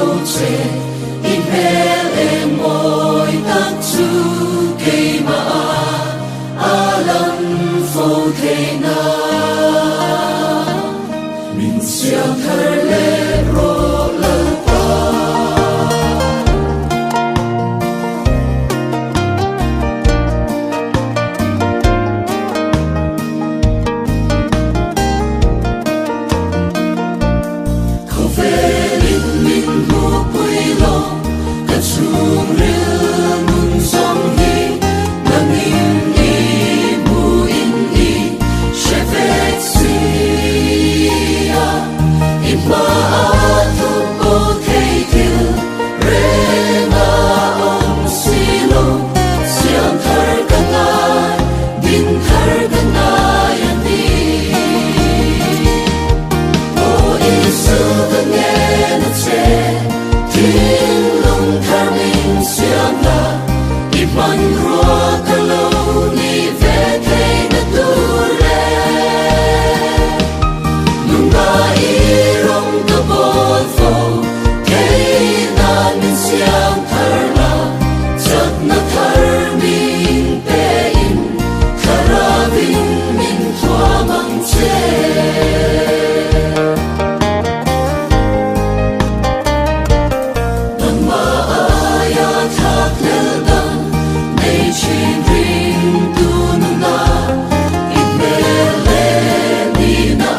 lâu trẻ in hel em môi tắc chu cây mà alam phô thế na mình siang thở lệ rô lơ qua khâu về linh linh mùa quê lo cả chuông rêu nun sóng hi nang in i mu in i sẽ về xia in ma thu cô thấy thiêu re na om si lo siang thar kanai din thar kanai ani o isu kangen che tin lung thar min siang la iman rua kalau ni ve thei na tu le nung na i rong ka bol fo thei na min siang thar la chat na thar min pe in karavin min thua mang che chin ring tu na in me le ni na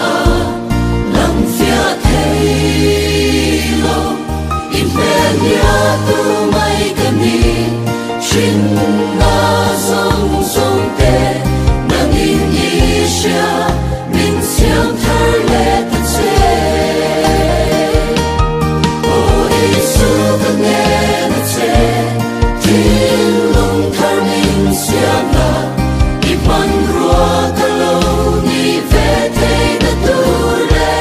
lam fia thei lo in me nya tu mai ka ni chin na song song te nang in i sha min siang thar le ta che o isu ka ne na che tin lung thar min siang la iman rua kalau ni ve thei na tu le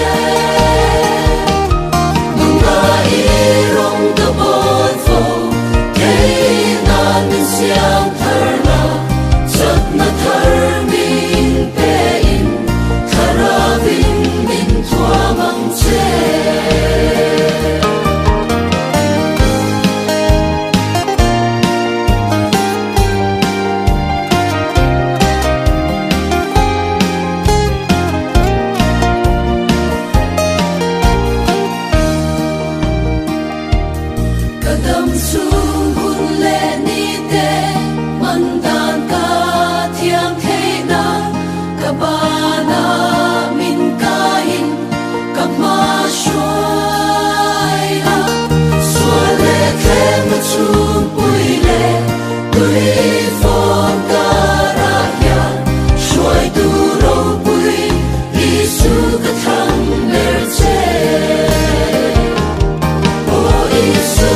nung na i rong ka bol fo thei na min siang thar la chat na thar min pe in karavin min thua mang che kadam chung hun le ni te man dan ka thiang thei na ka ba na min ka in ka ma shoi ha swa le khem chung pui le tui phong ka ra ya shoi tu ro pui isu ka thang mer che o isu